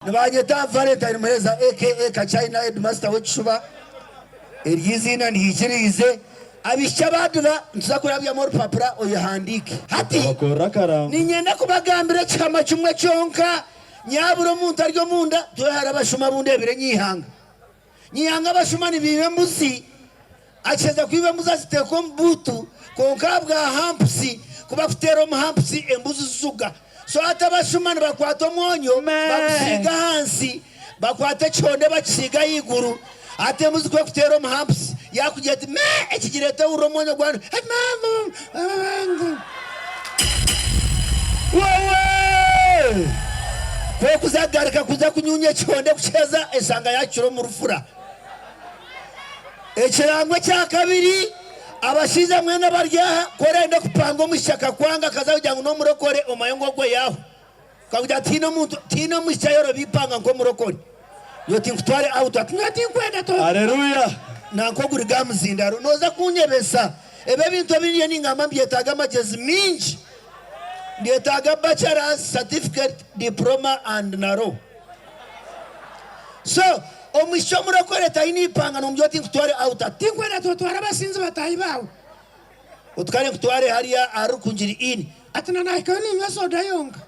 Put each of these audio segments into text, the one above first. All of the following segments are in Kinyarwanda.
Nabanyeta Valentine Muheza aka Kachina Headmaster w'Kishuba eryizina ntihikirize abishabadura ntuzakurabya mu rupapura oyihandike hati ninyenda kubagambira cyama cyumwe cyonka nyaburo muntu aryo munda tuhara bashuma bundebire nyihanga bashuma nibibe muzi acheza kwibe muzi asiteko mbutu konka bwa hampusi kuba futero muhampusi embuzi zuga so atabashuma bakwata mwonyo bakusiga hansi bakwata chonde bakisiga yiguru ate muzi kwe futero muhampusi yakugeti me ekigirete uromonyo gwandu wewe kwe kuzagarika kuza kunyunye chonde kucheza esanga yacuro mu rufura ekirangwe cya kabiri abashize mwene baryaha korenda kupanga mushaka kwanga kaza kugira ngo no murokore omayongo gwe yaho kavuga tino mushayoro bipanga ngo murokore yoti nkutware auto atungati kwenda to haleluya nanko guriga muzindaro noza kunyebesa ebe bintu biriye ningama byetaga magezi minji ndetaga bachelor's certificate diploma and naro so omisho murokore tayini panga no mbyoti nkutware auto tinkwenda to twara basinzi batayi bawo utkane nkutware hariya arukunjiri ini atina naikoni nyosoda yonga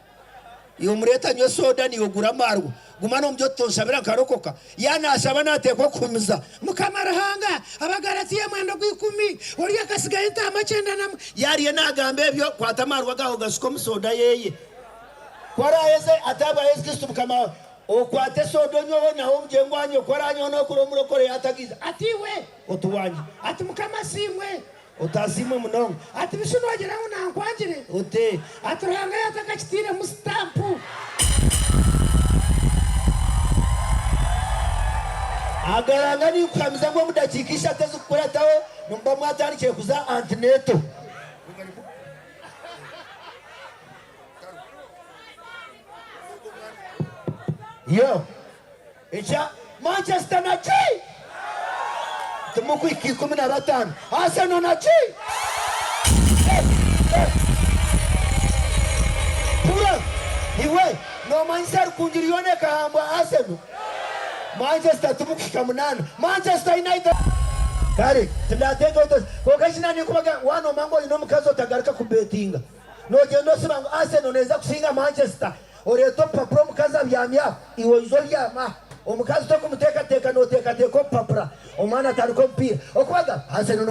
iyo mureta nyosoda ni ogura marwo gumano mbyoti nshabira karokoka yana ashaba natekwa kumiza mukamarahanga abagaratiye mwendo gwikumi uriya kasigaye ntama cyenda na yariye nagambe byo kwatamarwa gaho gasuko musoda yeye kwarayeze ataba Yesu Kristo mukama okwate sodonyo naho mjengwanyo koranyo no kuro murokore yatagiza atiwe otuwanyi ati mukama simwe utazimwe munongo ati bishino wagira ngo nankwanjire ute aturanga yatakachitire mu stampu agaranga ni kwamiza ngo mudakikisha tezo kukurataho numba mwatanikiye kuza antineto yo echa Manchester na chi tumuku 15 Arsenal na chi pura iwe no Manchester kunjirione kahamba Arsenal Manchester tumuku kamunana Manchester United kare tindateka utos kokashina ni kubaga wano mango ino mukazo tagarika kubetinga no gendo sibango Arsenal neza kusinga Manchester oreto papro mukaza byamya iwo izoryama omukazi to kumuteka no teka papra omana tariko mpira okwaga Arsenal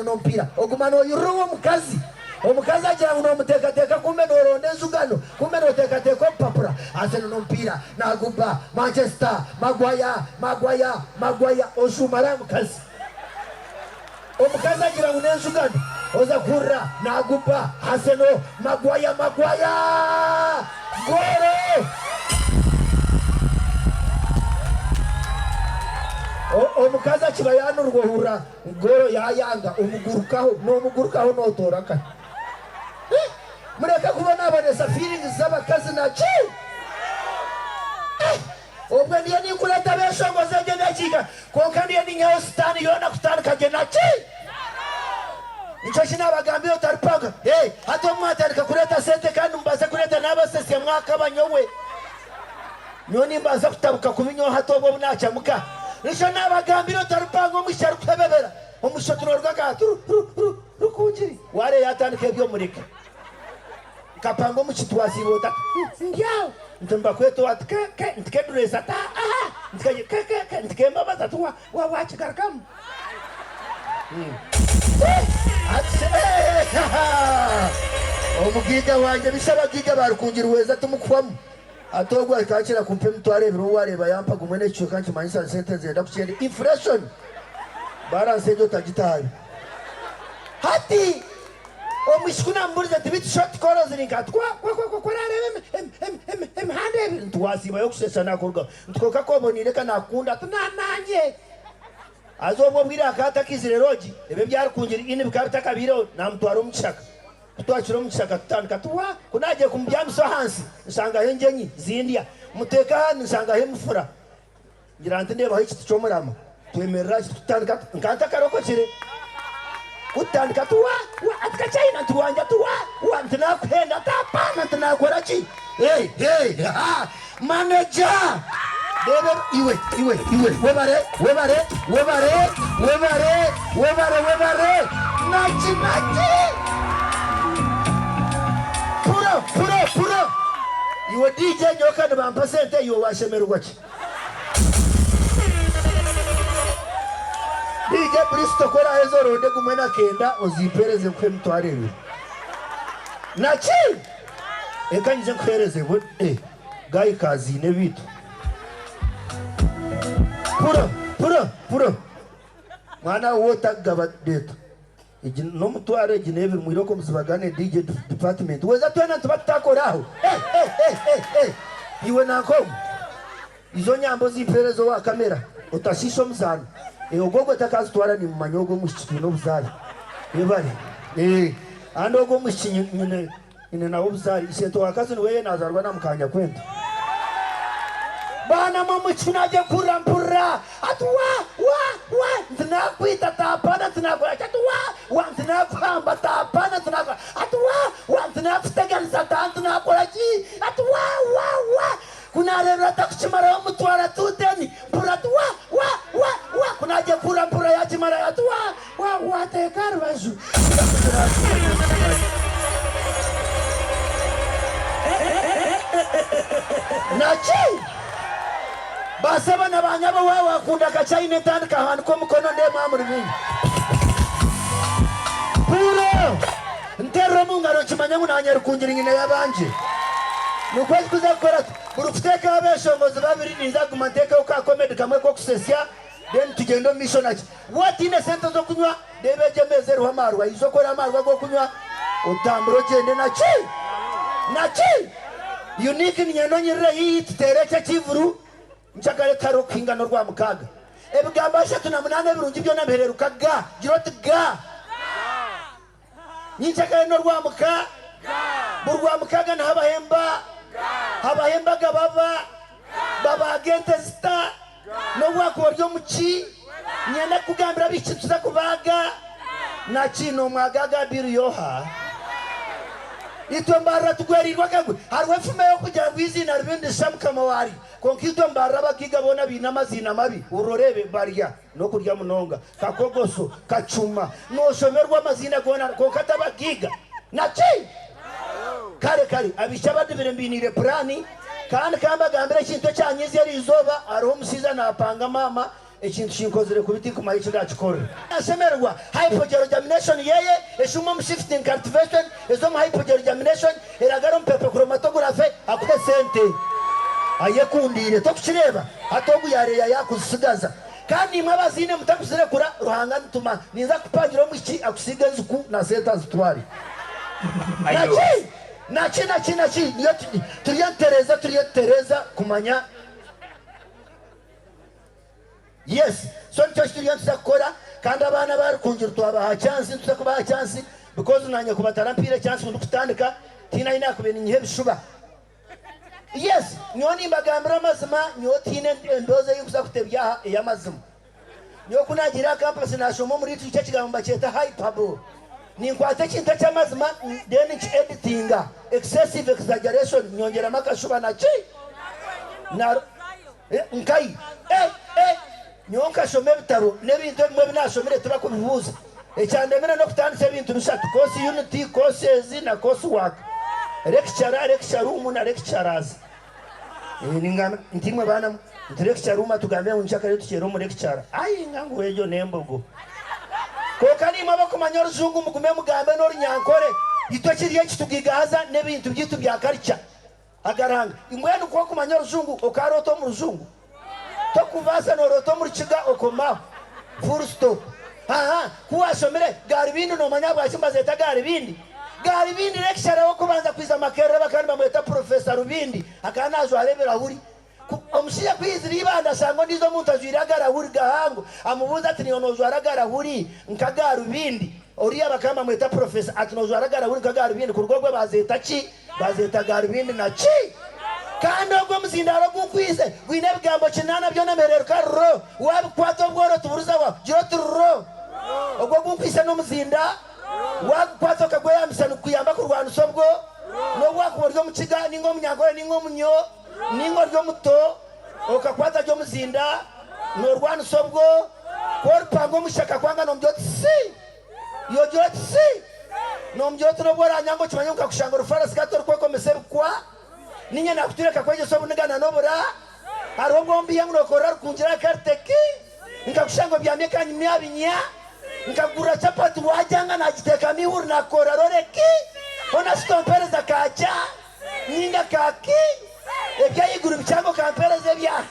no mpira ogumano yuruwo mukazi omukazi agira no muteka kumbe no ronde zugano kumbe no teka papra Arsenal no mpira naguba Manchester Maguire osumara mukazi omukazi agira unenzugano oza kurra naguba Arsenal Maguire Goro omukaza kibayano rwohura goro yayanga umugurukaho no toraka mureka kubona abanesa feelings z'abakazi na chi obwe ndiye nikuleta beshongo zeje nakika konka ndiye ninyaho stani yona kutandika je na chi Nicho shina bagambye otaripanga hato mwatarika kureta sente kandi mbaza kureta nabasese mwaka banyowe nyoni mbaza kutabuka kubinyo hato bo bunacamuka nicho nabagambye otaripanga omusharu kwebebera omushoturo rwagatu rukunjiri ware yatandike byo murika kapanga omuchitwasi bota ndyao ntumba kweto atke ntikedureza ta ntikemba bazatwa wachikarakamu omugiga wanje bisaba giga barukungira uweza tumukwamo atogwa ikakira kumpe mtware biro wareba yampa gumene cyo kanki manyisa sentence yenda kucyenda inflation balance yo tagitayo hati omishkuna mburiza tibiti short colors nikatwa kwa rebe hande ntwasiba yo kusesa nakurga ntkoka kobonire kana kunda tunananye azobwo bwira akata kizireroji ebe byari kungira ini bikabita kabiro namutwara umushaka twachiro umushaka tutandika tuwa kunaje kumbyamiso hansi nsanga henjenyi zindia muteka hano nsanga hemufura ngira ndeba iki tucomorama twemerera tutandika nkanta karoko kire utandika tuwa atka China tuwanja tuwa ntina kuhenda tapana ntina korachi hey manager debe iwe webare nachi puro iwe DJ nyoka de bampasente iwe washemerwa ki DJ Bristo kora ezo ronde kumwena kenda ozipereze kwe mtwarebe nachi ekanyije kwereze bo gayi kazine bitu puro mwana wotagaba deto no mutware gineve mwiroko muzibagane DJ department weza twena tubatakoraho iwe nako izo nyambo ziperezo wa kamera utashisho mzana ogogwe takazi twara ni manyogo mushikino buzari yebare andogo mushinyine ine nawo buzari isento wakazi niwe nazarwa namukanya kwenda bana mama chinaje kurampura atwa wa ndinakwita tapana ndinakwa atwa ndinakwamba tapana ndinakwa atwa ndinakuteganisa ndinakwa chi atwa kuna rero takuchimara mutwara tuteni pura wa kunaje kurampura ya chimara atwa wa tekarwaju nachi basaba nabanyaba wawe akunda kachaine tandika hantu ko mukono ndema muri bingi puro ntero mungaro chimanya munanya rukungira nyine yabanje nukwezi kuzakora urufuteka abeshongozi babiri niza kumanteka ukakomedi kamwe ko kusesia then tugendo mission ati what in center zo kunywa debeje mezeru hamarwa izokora amarwa go kunywa utambro gende nachi unique nyano nyire yiterecha kivuru nchakale karo kingano rwa mukaga ebigamba shatu na munane birungi byo nampereruka ga giroti ga nchakale no rwa muka burwa mukaga na habahemba baba agente sta no wako ryo muki nyenda kugambira biki tuza kubaga na kino mwagaga biru yoha itwe mbarra tugwerirwa kagwe harwe fume yo kujya gwizina ribindi shamkama wari konkitwe mbarra bakiga bona binamazina mabi urorebe barya no kurya munonga kakogoso kachuma no shomerwa amazina gona konkata bakiga nachi kare abishabade birembinire plani kandi kamba gambira kintu cyanyize ari izoba ariho musiza napanga mama ekintu shinkozere kubiti kumayicho gachikore asemerwa hypogermination yeye eshuma shifting cultivation ezo hypogermination eragaro mpepe chromatography akute sente ayekundire tokuchireba atogu yare yakusigaza kandi mwabazine mutakusire kura ruhanga ntuma niza kupangira muki akusigaza ku na senta zitwari nachi niyo turiyantereza kumanya yes so nicyo turiyantuza kandi abana bari kungira twabaha chance tuzakubaha chance because nanye kubatarampire chance ndukutandika tina ina kubeni nyihe bishuba yes nyoni mbagambira mazima nyo tine ndoze yukuza kutebya ya mazima nyo kunagira campus nashomo muri tuce kigamba cyeta hyperbole ni nkwate kinta cyamazima then editinga excessive exaggeration nyongera makashuba nachi na nkai nyonka shome bitaro nebintu mwe binashomere turakubibuza ecyandemera no kutandise ibintu bishatu course unity courses na course work lecture room na lecturers ningana ntimwe bana lecture room tugambe unchaka yetu cyero mu lecture ayi ngangu ejo nembogo ko kani mabako manyoro zungu mukume mugambe no runyankore itokiriye kitugigaza nebintu byitu bya culture agaranga ingwenu ko kumanyoro zungu okaroto mu ruzungu tokuvasa noroto muri kiga okoma full stop kuwashomere garibindi no manyabwa chimbaze ta garibindi lecture wo kubanza kwiza makerere bakandi bamweta professor Rubindi akanazo arebera huri omushiya kwizira ibanda sango ndizo muntu aziragara huri gahango amubuza ati niyonozo aragara huri nkagara Rubindi oriya bakamba mweta professor atinozo aragara huri nkagara Rubindi kurugogwe bazeta garibindi na chi kandi ubwo muzindaro gukwize gwine bigambo kinana byo namereruka ro wabikwato bworo tuburuza wa jiro ro ubwo gukwise no muzinda wakwato kagwe yamisana kuyamba ku Rwanda sobwo no wakuboryo mu kiga ningo munyagore ningo munyo ningo ryo muto okakwata ryo muzinda norwana sobwo korpango mushaka kwanga nombyotsi yogyotsi nombyotsi robora nyango kimanyuka kushanga rufarasi gato rwoko mesebukwa ninye nakutireka kweje sobu nigana nobora hariho bombi yangu nokora rukungira karteki nkakushango byameka nyimya binya nkagura chapati wajanga najiteka mihuri nakora roreki ona sitompereza kacha ninga kaki ebya yiguru bichango kampereza bya